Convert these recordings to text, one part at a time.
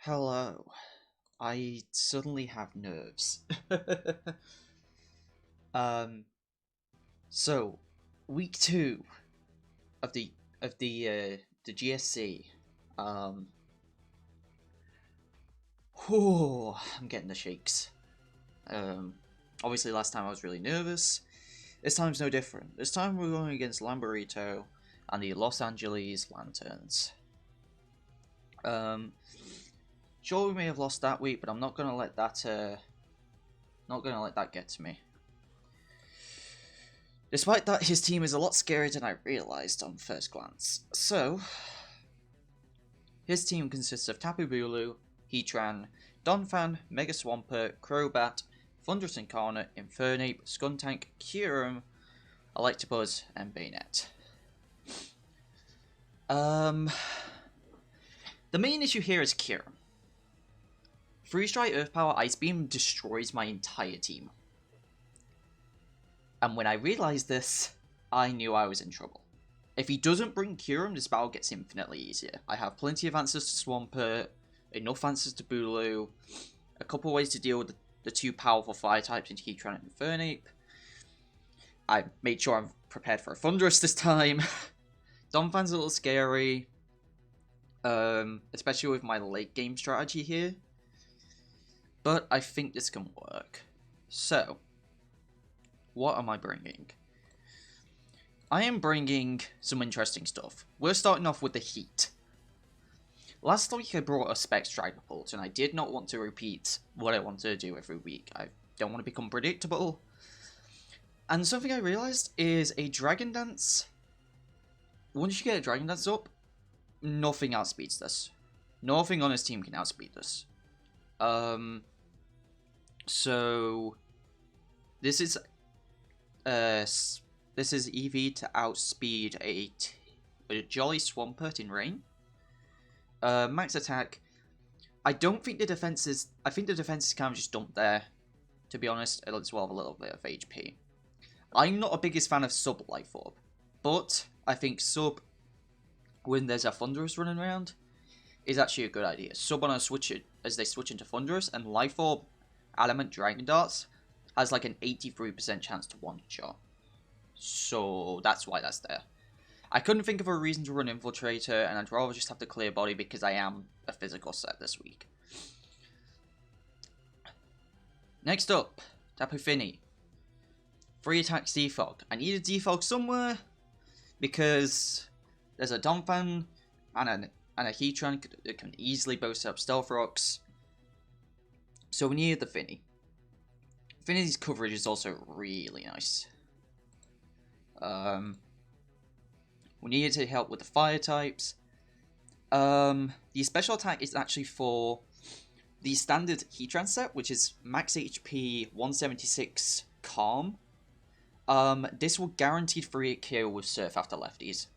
Hello. I suddenly have nerves. um. So, week two of the GSC. Um. Whew, I'm getting the shakes. Um. Obviously, last time I was really nervous. This time's no different. This time we're going against Lamborito and the Los Angeles Lanterns. Um. Sure, we may have lost that week, but I'm not gonna let that. Not gonna let that get to me. Despite that, his team is a lot scarier than I realised on first glance. So, his team consists of Tapu Bulu, Heatran, Donphan, Mega Swampert, Crobat, Thunderous Incarnate, Infernape, Skuntank, Kyurem, Electabuzz, and Bayonet. The main issue here is Kyurem. Freeze Dry, Earth Power, Ice Beam destroys my entire team. And when I realised this, I knew I was in trouble. If he doesn't bring Kyurem, this battle gets infinitely easier. I have plenty of answers to Swampert, enough answers to Bulu, a couple ways to deal with the two powerful fire types into Heatran and Infernape. I made sure I'm prepared for a Thunderous this time. Donphan's a little scary, especially with my late game strategy here. But I think this can work. So, what am I bringing? I am bringing some interesting stuff. We're starting off with the heat. Last week I brought a Specs Dragapult, and I did not want to repeat what I wanted to do every week. I don't want to become predictable. And something I realised is a Dragon Dance. Once you get a Dragon Dance up, nothing outspeeds this. Nothing on his team can outspeed this. So this is EV to outspeed a Jolly Swampert in rain. Max attack. I don't think the defense is. I think the defense is kind of just dumped there. To be honest, as well have a little bit of HP. I'm not a biggest fan of Sub Life Orb, but I think Sub, when there's a Thunderous running around, is actually a good idea. Sub on a switch as they switch into Thunderous, and Life Orb, Adamant Dragon Darts has like an 83% chance to one shot. So that's why that's there. I couldn't think of a reason to run Infiltrator, and I'd rather just have the Clear Body because I am a physical set this week. Next up, Tapu Fini. 3 attacks Defog. I need a Defog somewhere because there's a Donphan and a Heatran that can easily boast up Stealth Rocks. So we needed the Fini. Fini's coverage is also really nice. We needed to help with the fire types. The special attack is actually for the standard Heatran set, which is max HP 176 Calm. This will guaranteed free hit KO with Surf after lefties.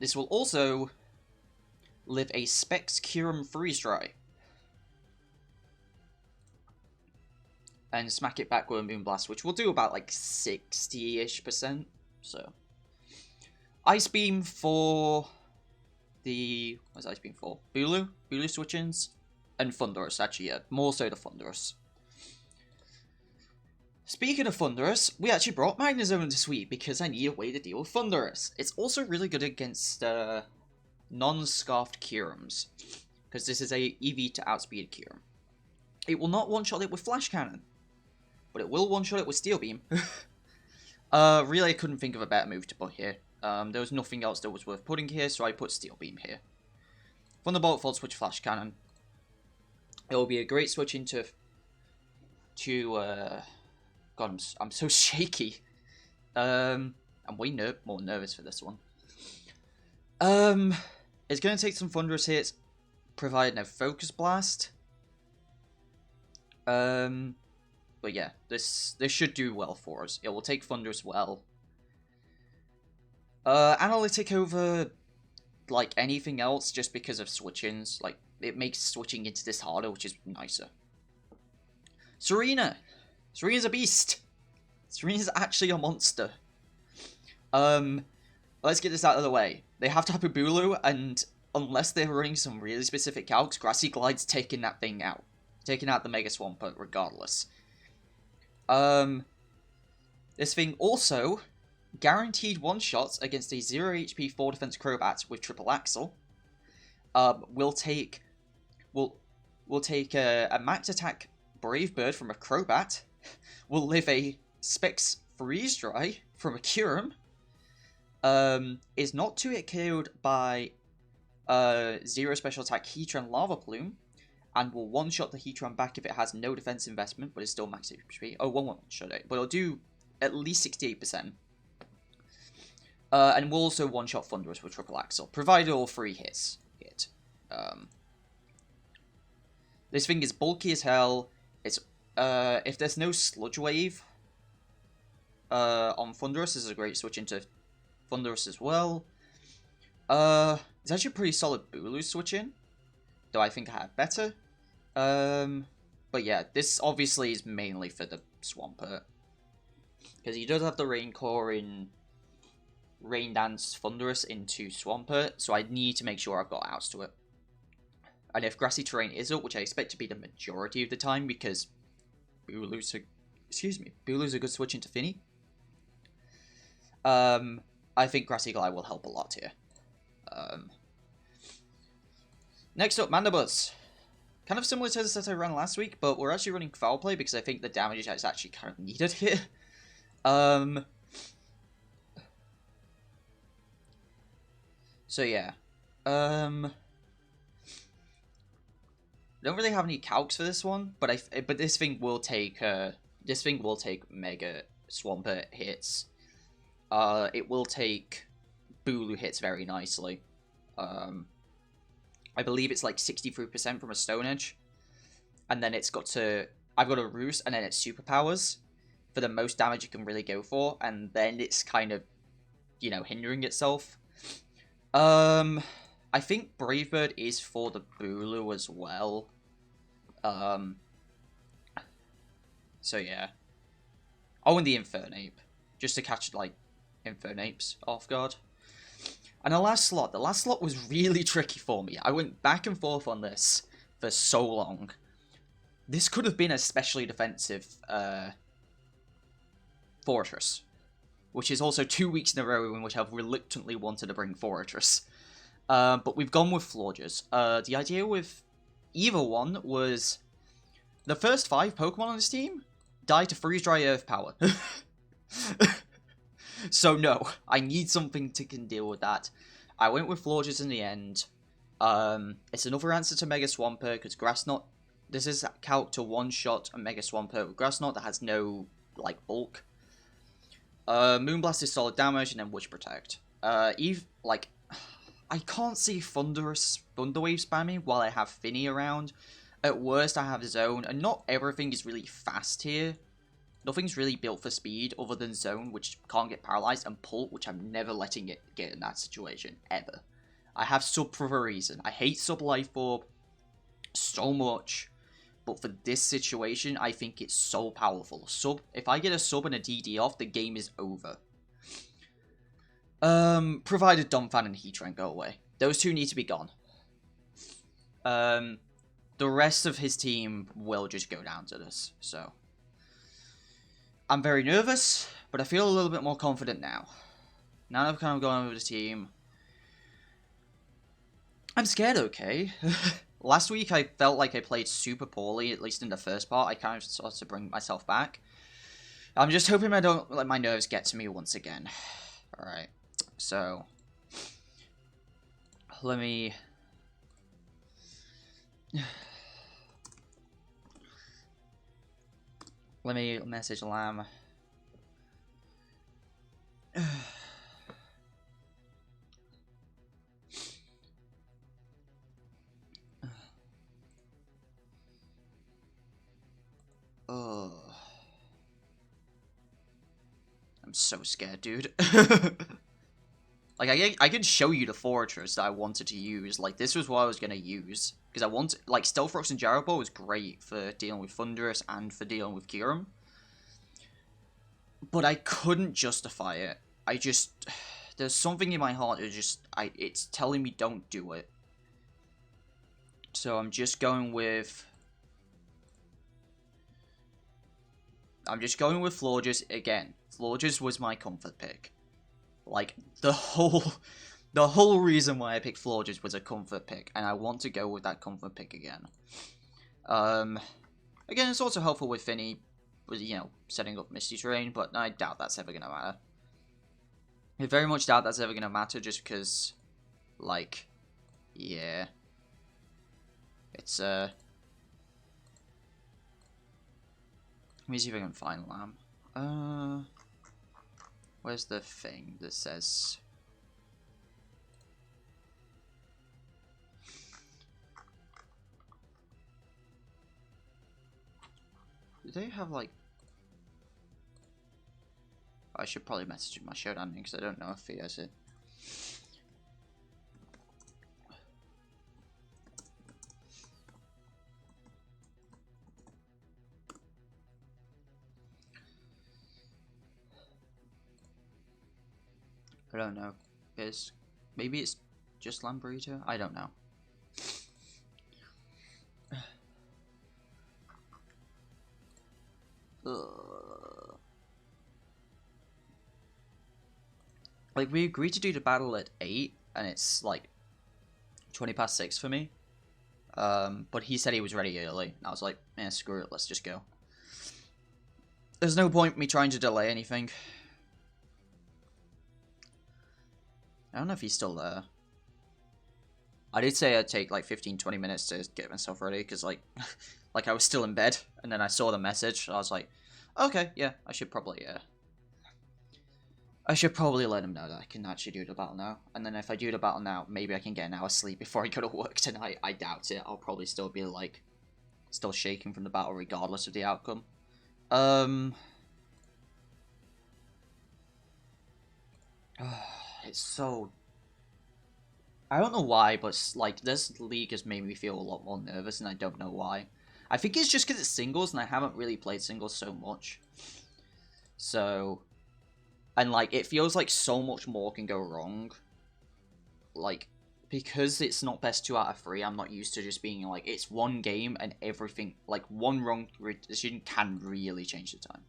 This will also live a Specs Kyurem Freeze Dry. And smack it back with a Moonblast, which will do about like 60-ish%. So, Ice Beam for the... What's Ice Beam for? Bulu? Bulu switch-ins? And Thunderous, actually, yeah. More so the Thunderous. Speaking of Thunderous, we actually brought Magnezone this week because I need a way to deal with Thunderous. It's also really good against non-scarfed Kyurems, because this is a EV to outspeed Kyurem. It will not one-shot it with Flash Cannon, but it will one-shot it with Steel Beam. Really, I couldn't think of a better move to put here. There was nothing else that was worth putting here, so I put Steel Beam here. Thunderbolt, Full Switch, Flash Cannon. It will be a great switch into... God, I'm so shaky. I'm way more nervous for this one. It's going to take some Thunderous hits, provided no Focus Blast. But yeah, this should do well for us. It will take Thunderous well. Analytic over, like, anything else just because of switch-ins. Like, it makes switching into this harder, which is nicer. Serena! Serena's a beast! Serena's actually a monster. Let's get this out of the way. They have Tapu Bulu, and unless they're running some really specific calcs, Grassy Glide's taking that thing out. Taking out the Mega Swampert regardless. This thing also guaranteed one-shots against a 0 HP 4 defense Crobat with Triple Axle. We'll take a max attack Brave Bird from a Crobat. We'll live a Specs Freeze Dry from a Kyurem. Is not to get KO'd by 0 special attack Heatran Lava Plume, and will one-shot the Heatran back if it has no defense investment, but is still max HP. Oh, won't one-shot it, but it'll do at least 68%. And we'll also one-shot Thunderous with Triple Axle, provided all 3 hits hit. This thing is bulky as hell. It's if there's no Sludge Wave on Thunderous, this is a great switch into Thunderous as well. It's actually a pretty solid Bulu switch in, though I think I have better. But yeah, this obviously is mainly for the Swampert, because he does have the Rain Core in Rain Dance Thunderous into Swampert, so I need to make sure I've got outs to it. And if Grassy Terrain is up, which I expect to be the majority of the time, because Bulu's a good switch into Finny. I think Grassy Glide will help a lot here. Next up, Mandibuzz. Kind of similar to the set I ran last week, but we're actually running Foul Play because I think the damage is actually kind of needed here. So yeah. Don't really have any calcs for this one, but this thing will take Mega Swampert hits. It will take Bulu hits very nicely. I believe it's like 63% from a Stone Edge, and then I've got a Roost, and then it's Superpowers for the most damage it can really go for, and then it's kind of, hindering itself. I think Brave Bird is for the Bulu as well. So yeah. Oh, and the Infernape, just to catch Infernapes off guard. And the last slot was really tricky for me. I went back and forth on this for so long. This could have been a specially defensive Fortress, which is also 2 weeks in a row in which I've reluctantly wanted to bring Fortress. But we've gone with Florges. The idea with either one was the first 5 Pokemon on this team die to Freeze Dry Earth Power. So no, I need something to can deal with that. I went with Florges in the end. It's another answer to Mega Swampert, because Grass Knot, this is calc to one-shot a Mega Swampert with Grass Knot that has no, bulk. Moonblast is solid damage, and then Witch Protect. I can't see Thunderwave spamming while I have Finny around. At worst, I have Zone, and not everything is really fast here. Nothing's really built for speed other than Zone, which can't get paralyzed, and Pult, which I'm never letting it get in that situation, ever. I have Sub for a reason. I hate Sub Life Orb so much, but for this situation, I think it's so powerful. If I get a Sub and a DD off, the game is over. Provided Donphan and Heatran go away. Those two need to be gone. The rest of his team will just go down to this, so I'm very nervous, but I feel a little bit more confident now. Now that I've kind of gone over the team, I'm scared, okay? Last week I felt like I played super poorly, at least in the first part. I kind of started to bring myself back. I'm just hoping I don't let my nerves get to me once again. Alright, so let me message Lamb. Oh, I'm so scared, dude. I can show you the Fortress that I wanted to use. This was what I was gonna use. Because I want, Stealth Rocks and Gyro Ball was great for dealing with Thunderous and for dealing with Kyurem. But I couldn't justify it. There's something in my heart that it's telling me don't do it. So I'm just going with Florges again. Florges was my comfort pick. Like the whole reason why I picked Florges was a comfort pick, and I want to go with that comfort pick again. Again, it's also helpful with Finny, with, you know, setting up Misty Terrain, but I doubt that's ever gonna matter. I very much doubt that's ever gonna matter, just because, like, yeah, it's let me see if I can find Lamb. Where's the thing that says? Do they have, like... I should probably message him my showdown because I don't know if he has it. I don't know. Maybe it's just lamb burrito? I don't know. Like, we agreed to do the battle at 8, and it's like 20 past 6 for me. But he said he was ready early, and I was like, yeah, screw it, let's just go. There's no point me trying to delay anything. I don't know if he's still there. I did say I'd take like 15-20 minutes to get myself ready, because like, I was still in bed, and then I saw the message, and I was like, okay, yeah, I should probably let him know that I can actually do the battle now. And then if I do the battle now, maybe I can get an hour's sleep before I go to work tonight. I doubt it. I'll probably still be like, still shaking from the battle regardless of the outcome. It's so... I don't know why, but like, this league has made me feel a lot more nervous, and I don't know why. I think it's just because it's singles, and I haven't really played singles so much. So... And, like, it feels like so much more can go wrong. Like, because it's not best 2 out of 3, I'm not used to just being, like, it's one game and everything, like, one wrong decision can really change the time.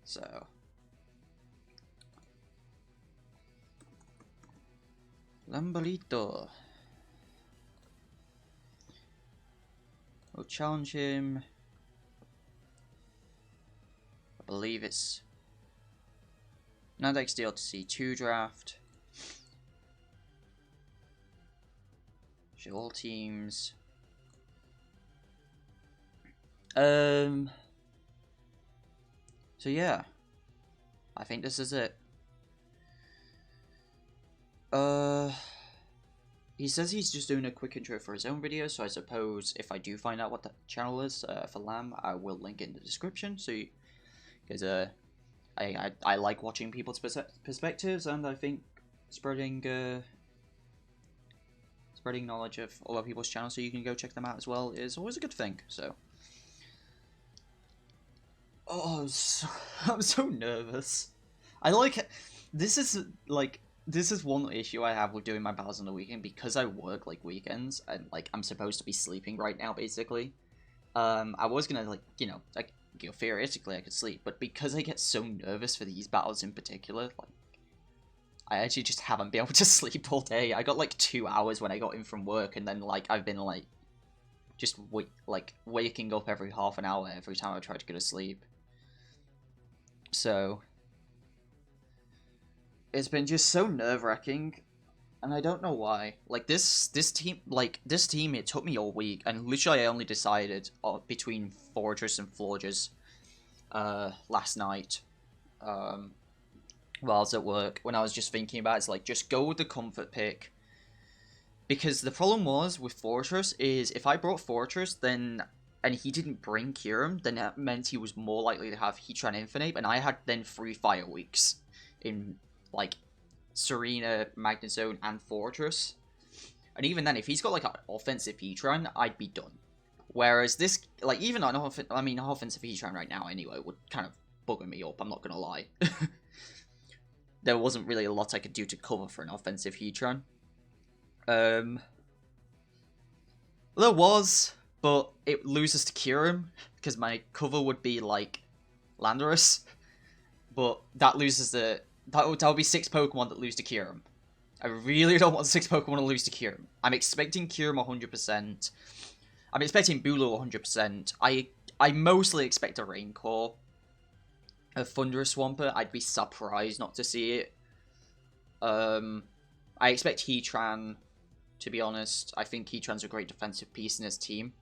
So... Lambolito. We'll challenge him. I believe it's Nandex DLC 2 draft. Show all teams. So yeah. I think this is it. He says he's just doing a quick intro for his own video, so I suppose if I do find out what the channel is for Lamb, I will link it in the description, so because I like watching people's perspectives, and I think spreading knowledge of other people's channels so you can go check them out as well is always a good thing, so. Oh, I'm so nervous. This is one issue I have with doing my battles on the weekend, because I work like weekends and like I'm supposed to be sleeping right now basically. I was gonna like, you know, like, you know, theoretically I could sleep, but because I get so nervous for these battles in particular, like I actually just haven't been able to sleep all day. I got like 2 hours when I got in from work, and then like I've been like just waking up every half an hour every time I try to go to sleep. So it's been just so nerve-wracking, and I don't know why. Like, this team, it took me all week, and literally I only decided between Fortress and Florges last night, while I was at work, when I was just thinking about it. It's like, just go with the comfort pick. Because the problem was, with Fortress, is if I brought Fortress, then, and he didn't bring Kyurem, then that meant he was more likely to have Heatran Infinite, and I had then 3 Fire Weeks in like Serena, Magnezone, and Fortress. And even then, if he's got like an offensive Heatran, I'd be done. Whereas this, like, even on offensive Heatran right now anyway would kind of bugger me up, I'm not gonna lie. There wasn't really a lot I could do to cover for an offensive Heatran. There was, but it loses to Kyurem, because my cover would be, like, Landorus. But that loses the... That would be 6 Pokemon that lose to Kyurem. I really don't want 6 Pokemon to lose to Kyurem. I'm expecting Kyurem 100%. I'm expecting Bulu 100%. I mostly expect a Raincore. A Thunderous Swampert, I'd be surprised not to see it. I expect Heatran, to be honest. I think Heatran's a great defensive piece in his team.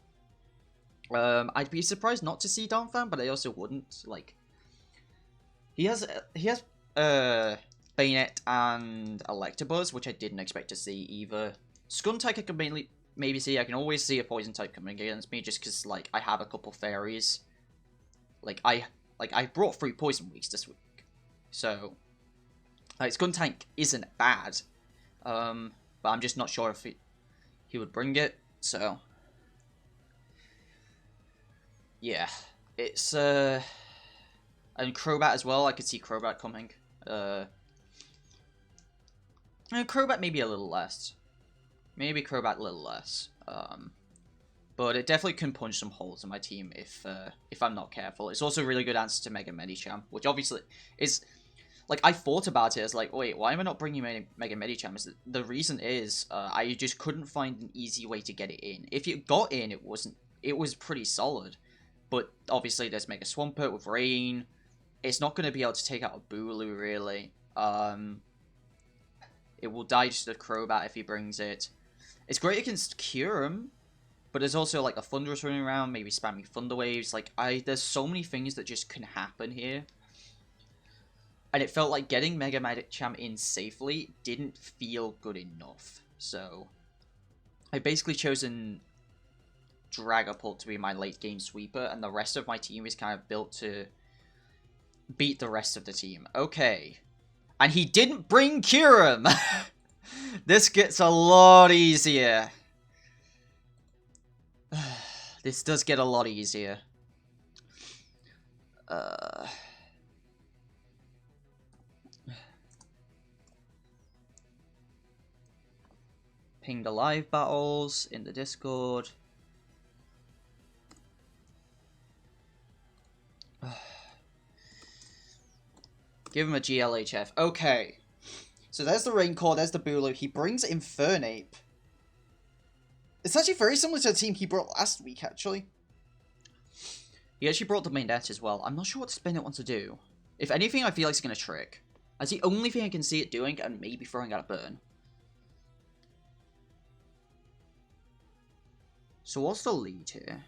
I'd be surprised not to see Donphan, but I also wouldn't. Like, he has Bayonet and Electabuzz, which I didn't expect to see either. Skuntyke I could maybe see. I can always see a Poison type coming against me, just because, like, I have a couple fairies. I brought 3 Poison Weeks this week, so like, Skuntyke isn't bad. But I'm just not sure if he would bring it. So yeah, it's and Crobat as well. I could see Crobat coming. And Crobat maybe a little less. Maybe Crobat a little less. But it definitely can punch some holes in my team if I'm not careful. It's also a really good answer to Mega Medicham, which obviously is... Like, I thought about it as like, wait, why am I not bringing Mega Medicham? The reason is, I just couldn't find an easy way to get it in. If it got in, it was pretty solid. But obviously there's Mega Swampert with Rain. It's not going to be able to take out a Bulu, really. It will die just to the Crobat if he brings it. It's great against Kyurem, but there's also, like, a Thunderous running around, maybe spamming Thunder Waves. Like, there's so many things that just can happen here. And it felt like getting Mega Medicham in safely didn't feel good enough. So, I've basically chosen Dragapult to be my late game sweeper, and the rest of my team is kind of built to beat the rest of the team. Okay. And he didn't bring Kyurem! This gets a lot easier. This does get a lot easier. Ping the live battles in the Discord. Give him a GLHF. Okay. So there's the Raincore, there's the Bulu. He brings Infernape. It's actually very similar to the team he brought last week, actually. He actually brought the Mainnet as well. I'm not sure what Spinnet wants to do. If anything, I feel like it's going to Trick. That's the only thing I can see it doing, and maybe throwing out a Burn. So what's the lead here?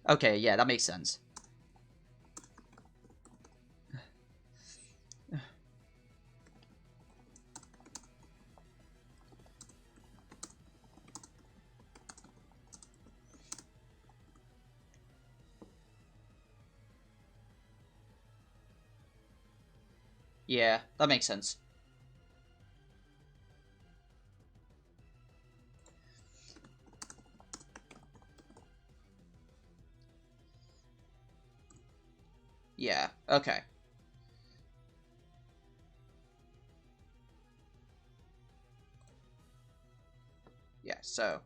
Okay, yeah, that makes sense. Yeah, that makes sense. Yeah, okay. Yeah, so...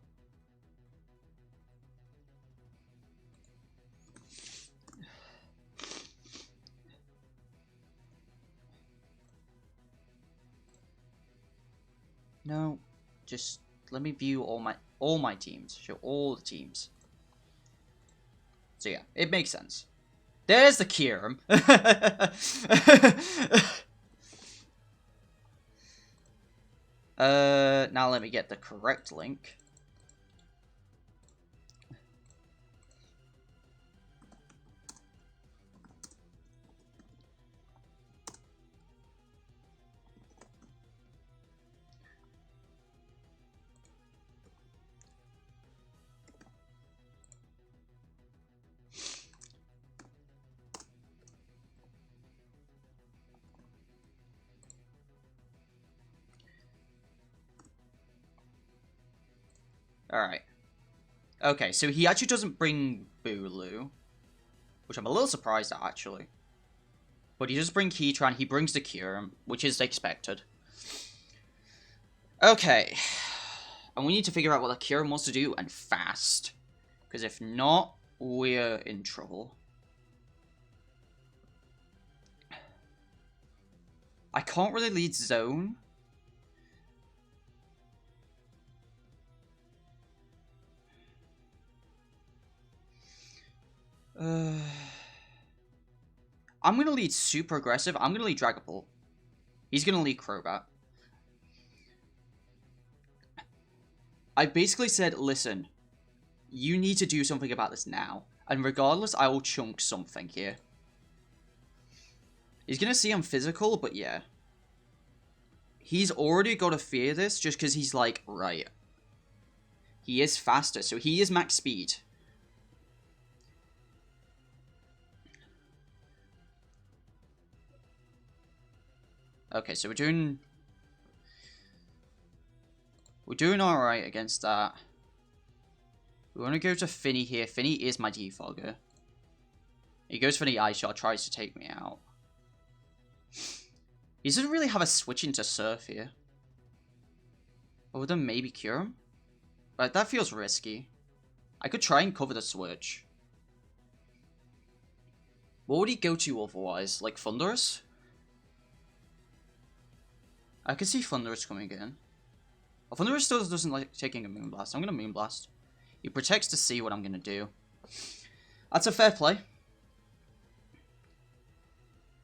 No, just let me view all my teams. Show all the teams. So yeah, it makes sense. There's the Kyurem. Now let me get the correct link. Alright. Okay, so he actually doesn't bring Bulu, which I'm a little surprised at, actually. But he does bring Keytran, he brings the Kyurem, which is expected. Okay. And we need to figure out what the Kyurem wants to do, and fast. Because if not, we're in trouble. I can't really lead zone. I'm going to lead super aggressive. I'm going to lead Dragapult. He's going to lead Crobat. I basically said, listen, you need to do something about this now. And regardless, I will chunk something here. He's going to see I'm physical, but yeah. He's already got to fear this just because he's like, right. He is faster, so he is max speed. Okay, so we're doing alright against that. We want to go to Finny here. Finny is my defogger. He goes for the Ice Shot, tries to take me out. He doesn't really have a switch into Surf here. Other than maybe Kyurem? But that feels risky. I could try and cover the switch. What would he go to otherwise? Like Thunderous? I can see Thunderous coming in. Well, Thunderous still doesn't like taking a Moonblast. I'm going to Moonblast. He protects to see what I'm going to do. That's a fair play.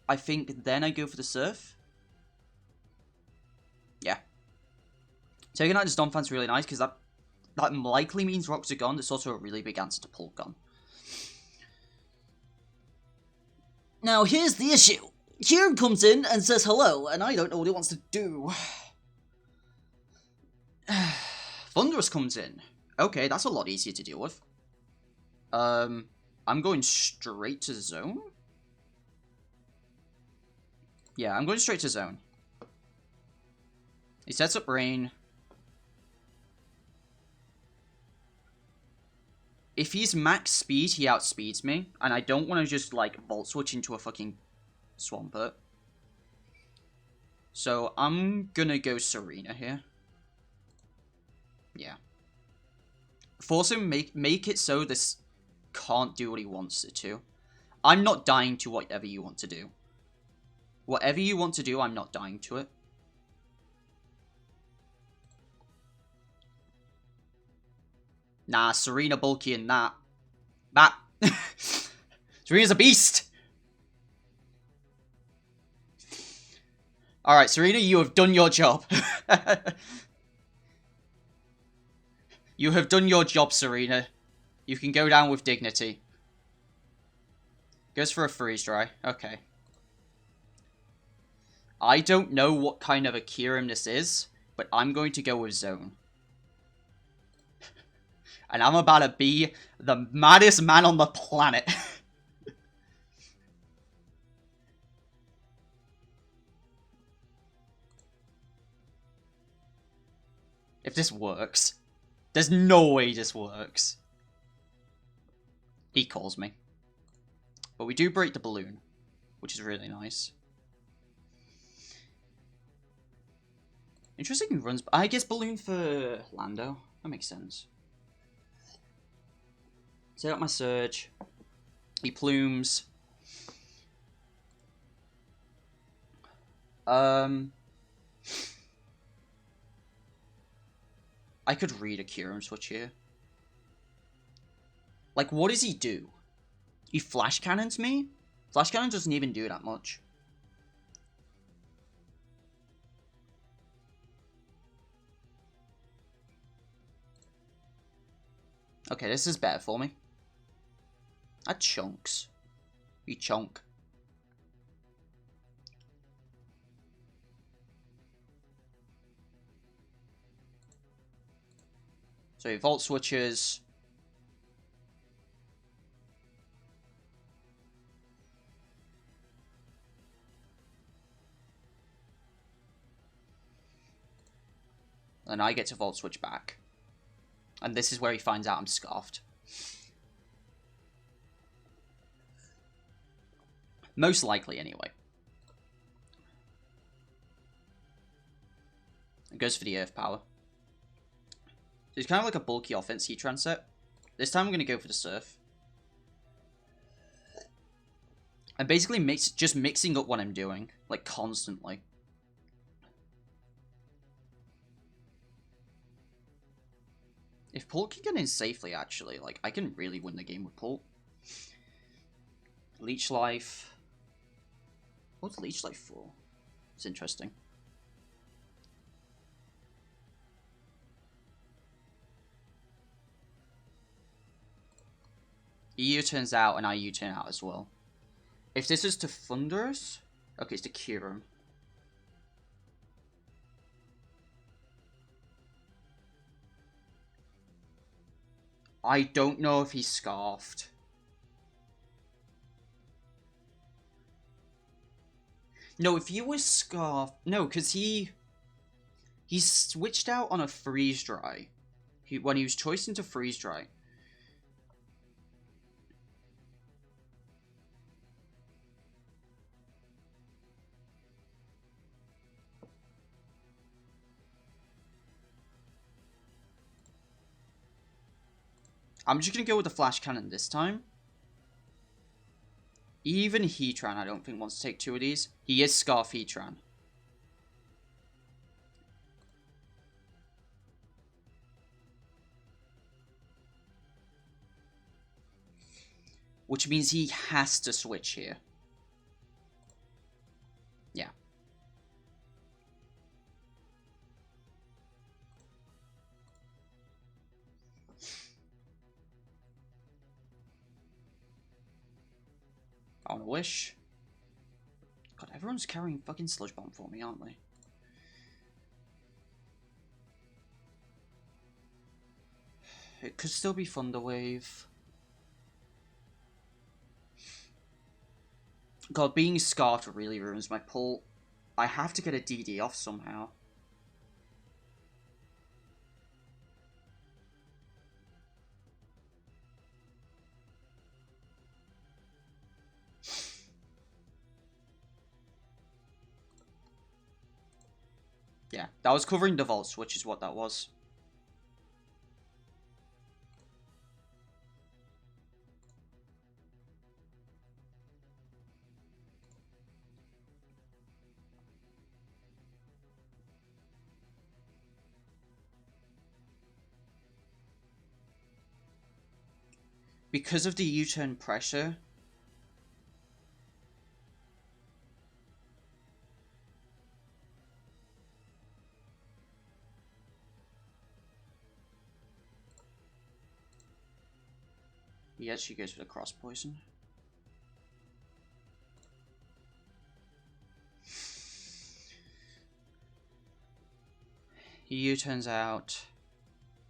I think then I go for the Surf. Yeah. Taking out his Donphan's really nice because that likely means Rocks are gone. It's also a really big answer to Porygon. Now, here's the issue. Kyurem comes in and says hello, and I don't know what he wants to do. Thunderous comes in. Okay, that's a lot easier to deal with. I'm going straight to zone? Yeah, I'm going straight to zone. He sets up Rain. If he's max speed, he outspeeds me. And I don't want to just, like, Volt Switch into a fucking Swampert. So, I'm gonna go Serena here. Yeah. Force him, make it so this can't do what he wants it to. I'm not dying to whatever you want to do. Whatever you want to do, I'm not dying to it. Nah, Serena bulky in that. That. Serena's a beast! Alright, Serena, you have done your job. You have done your job, Serena. You can go down with dignity. Goes for a freeze dry. Okay. I don't know what kind of a Kyurem this is, but I'm going to go with Zone. And I'm about to be the maddest man on the planet. If this works. There's no way this works. He calls me. But we do break the balloon, which is really nice. Interesting runs. I guess balloon for Lando. That makes sense. Set up my Surge. He plumes. I could read a Kyurem switch here. Like, what does he do? He Flash Cannons me? Flash Cannon doesn't even do that much. Okay, this is better for me. That chunks. You chunk. So he Volt Switches. And I get to Volt Switch back. And this is where he finds out I'm scarfed. Most likely, anyway. It goes for the earth power. So it's kind of like a bulky offense Heatran set. This time I'm going to go for the surf. And basically just mixing up what I'm doing, like, constantly. If Pult can get in safely, actually, like, I can really win the game with Pult. Leech Life. What's Leech Life for? It's interesting. EU turns out, and I U-turn out as well. If this is to Thundurus... Okay, it's to Kyurem. I don't know if he's scarfed. No, if he was scarfed... No, because he switched out on a freeze dry. When he was choiced into freeze dry. I'm just going to go with the Flash Cannon this time. Even Heatran, I don't think, wants to take 2 of these. He is Scarf Heatran. Which means he has to switch here. Yeah. I want to wish. God, everyone's carrying fucking Sludge Bomb for me, aren't they? It could still be Thunder Wave. God, being Scarfed really ruins my pull. I have to get a DD off somehow. Yeah, that was covering the Volt Switch is what that was. Because of the U-turn pressure... He actually goes for the Cross Poison. He U-turns out.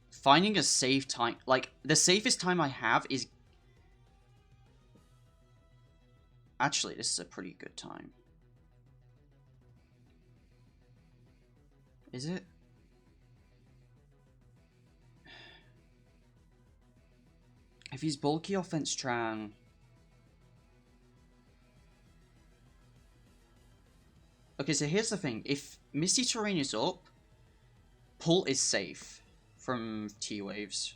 Finding a safe time... Like, the safest time I have is... Actually, this is a pretty good time. Is it? If he's bulky offense Tran... Okay, so here's the thing. If Misty Terrain is up, Pull is safe from T-Waves.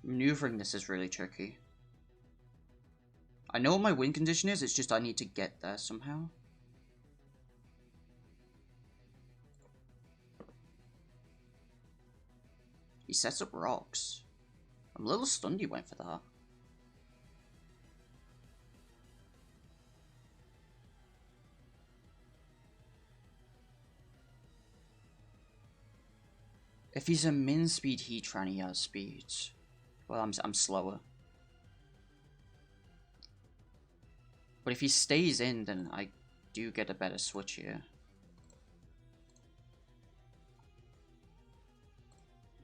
Maneuvering this is really tricky. I know what my win condition is, it's just I need to get there somehow. He sets up rocks. I'm a little stunned he went for that. If he's a min speed Heatran, he has speed. Well, I'm slower. But if he stays in, then I do get a better switch here.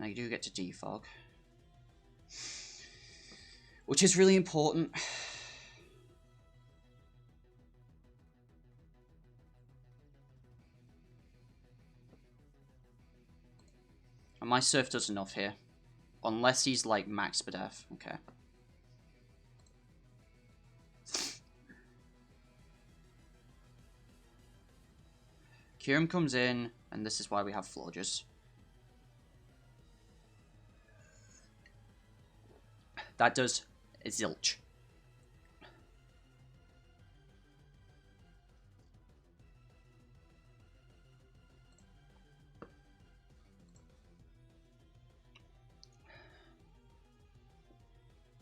I do get to defog. Which is really important. And my surf does enough here. Unless he's like max per def. Okay. Kyurem comes in, and this is why we have Florges. That does zilch.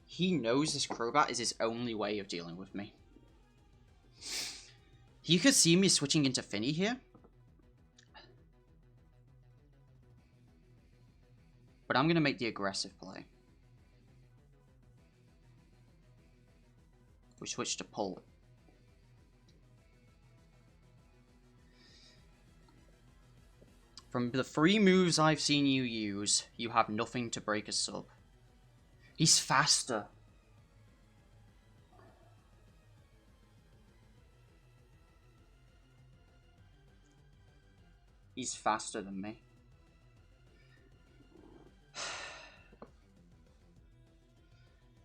He knows this Crobat is his only way of dealing with me. He could see me switching into Finny here. But I'm going to make the aggressive play. We switch to pull. From the 3 moves I've seen you use, you have nothing to break a sub. He's faster. He's faster than me.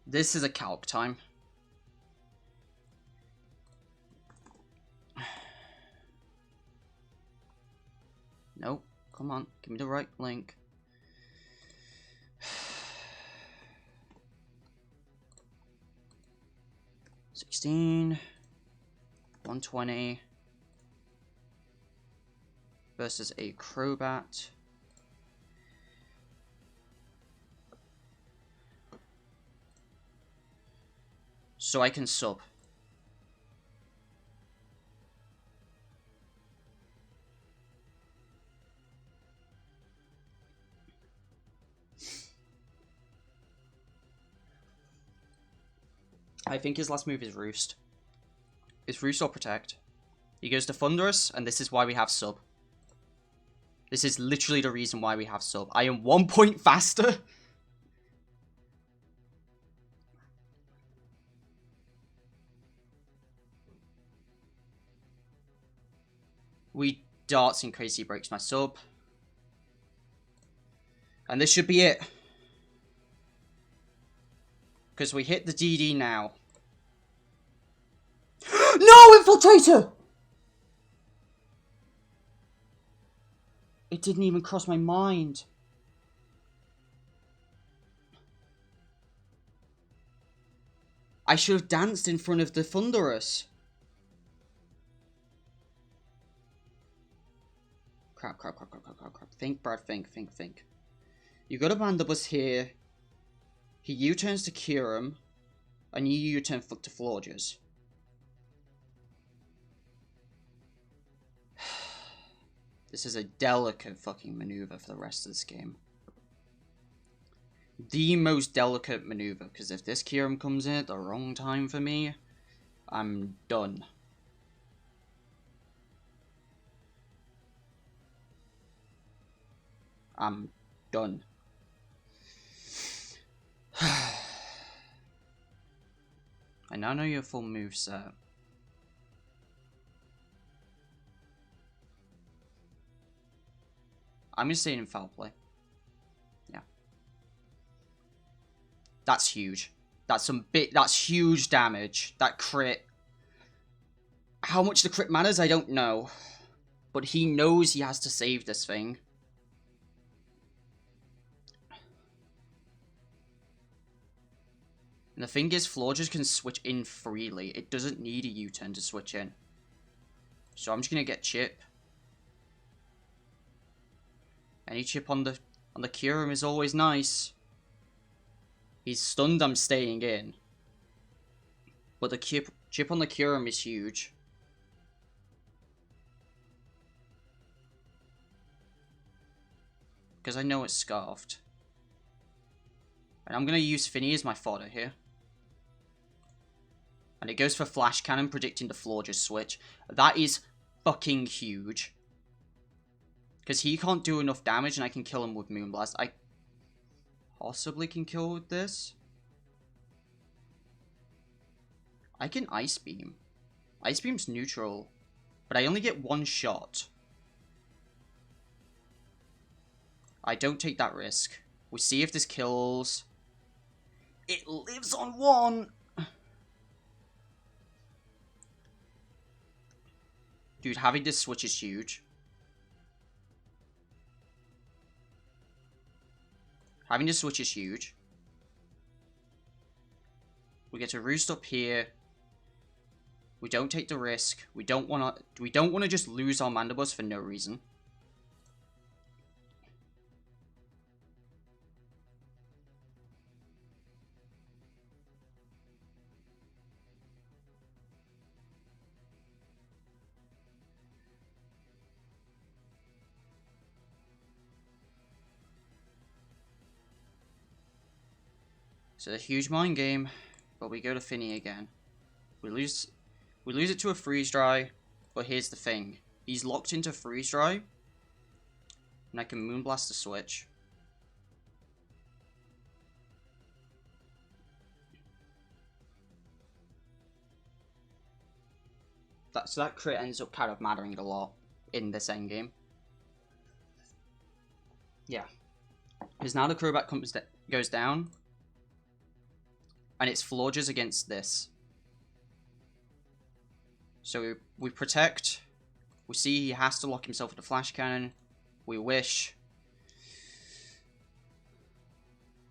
This is a calc time. Nope. Come on. Give me the right link. $16. 120. Versus a Crobat. So I can sub. I think his last move is Roost. It's Roost or Protect. He goes to Thunderous, and this is why we have sub. This is literally the reason why we have sub. I am 1 point faster. We darts in case he breaks my sub. And this should be it. Because we hit the DD now. No, Infiltrator! It didn't even cross my mind. I should have danced in front of the Thunderous. Crap. Think, Brad, think. You got a Mandibus here. He U-turns to Kyurem. And you U-turn to Florges. This is a delicate fucking maneuver for the rest of this game. The most delicate maneuver, because if this Kyurem comes in at the wrong time for me, I'm done. I'm done. I now know your full moveset. I'm just staying in foul play. Yeah. That's huge. That's huge damage. That crit. How much the crit matters, I don't know. But he knows he has to save this thing. And the thing is, Florges can switch in freely. It doesn't need a U-turn to switch in. So I'm just gonna get chip. Any chip on the Kyurem is always nice. He's stunned, I'm staying in. But the chip on the Kyurem is huge. Because I know it's scarfed. And I'm going to use Finny as my fodder here. And it goes for Flash Cannon, predicting the Florges switch. That is fucking huge. Because he can't do enough damage and I can kill him with Moonblast. possibly can kill with this. I can Ice Beam. Ice Beam's neutral, but I only get one shot. I don't take that risk. We see if this kills. It lives on 1! Dude, having this switch is huge. Having this switch is huge. We get to roost up here. We don't take the risk. We don't want to just lose our Mandibus for no reason. It's a huge mind game, but we go to Finny again. We lose it to a freeze dry, but here's the thing. He's locked into freeze dry, and I can Moonblast the switch. So that crit ends up kind of mattering a lot in this endgame. Yeah. Because now the Crobat goes down. And it's Florges against this. So we protect. We see he has to lock himself with a Flash Cannon. We wish.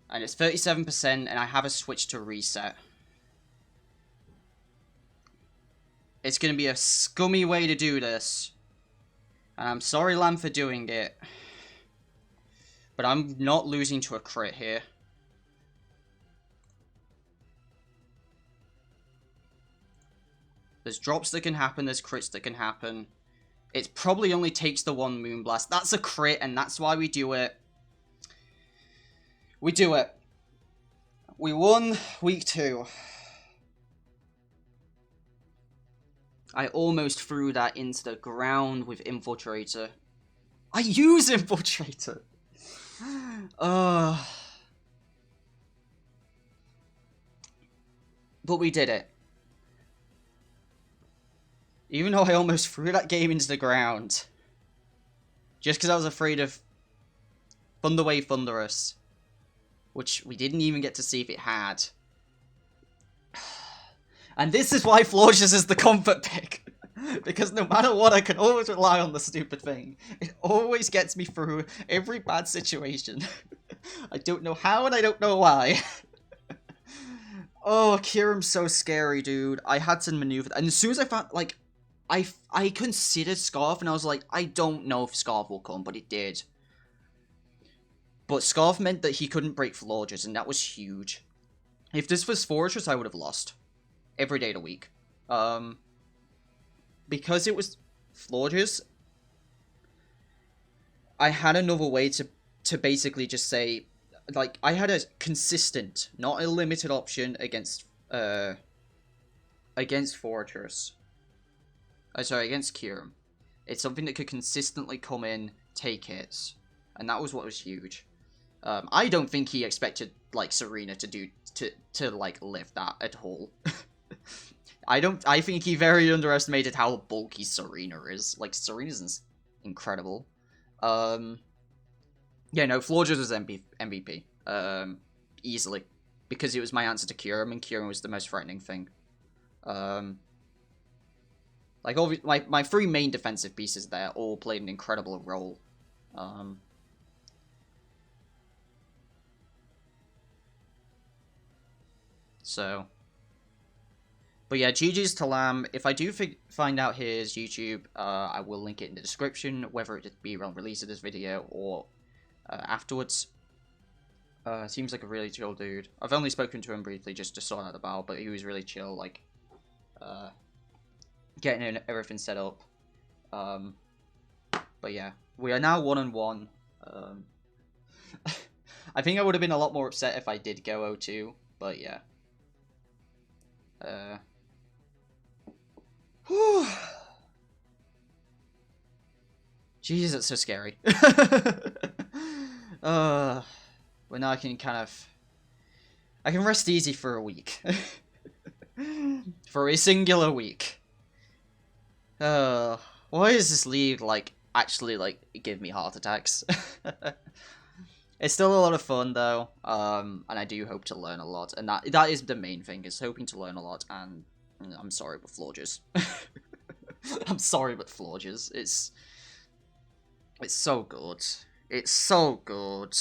And it's 37%, and I have a switch to reset. It's going to be a scummy way to do this. And I'm sorry, Lamb, for doing it. But I'm not losing to a crit here. There's drops that can happen, there's crits that can happen. It probably only takes the one Moonblast. That's a crit, and that's why we do it. We do it. We won week 2. I almost threw that into the ground with Infiltrator. I use Infiltrator! But we did it. Even though I almost threw that game into the ground. Just because I was afraid of Thunderwave Thunderous. Which we didn't even get to see if it had. And this is why Florges is the comfort pick. Because no matter what, I can always rely on the stupid thing. It always gets me through every bad situation. I don't know how and I don't know why. Oh, Kyurem's so scary, dude. I had to maneuver. And as soon as I found, like, I considered Scarf, and I was like, I don't know if Scarf will come, but it did. But Scarf meant that he couldn't break Florges, and that was huge. If this was Fortress, I would have lost. Every day of the week. Because it was Florges, I had another way to basically just say, like, I had a consistent, not a limited option against Fortress. Sorry, against Kyurem. It's something that could consistently come in, take hits. And that was what was huge. I don't think he expected, like, Serena to like, lift that at all. I think he very underestimated how bulky Serena is. Like, Serena's incredible. Yeah, no, Florges was MVP. Easily. Because it was my answer to Kyurem, and Kyurem was the most threatening thing. Like, my 3 main defensive pieces there all played an incredible role. So. But yeah, GG's to Lamb. If I do find out his YouTube, I will link it in the description, whether it be on release of this video or afterwards. Seems like a really chill dude. I've only spoken to him briefly just to sort out the battle, but he was really chill, like, getting everything set up. But yeah, we are now 1-1. I think I would have been a lot more upset if I did go 0-2, but yeah. Jesus, that's so scary. Well, now I can kind of... I can rest easy for a week. For a singular week. Why is this league, like, actually, like, give me heart attacks? It's still a lot of fun, though, and I do hope to learn a lot, and that is the main thing, is hoping to learn a lot, and I'm sorry, but Florges. I'm sorry, but Florges. It's so good. It's so good.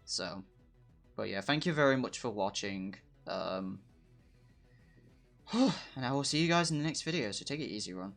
So, but yeah, thank you very much for watching, and I will see you guys in the next video, so take it easy, Ron.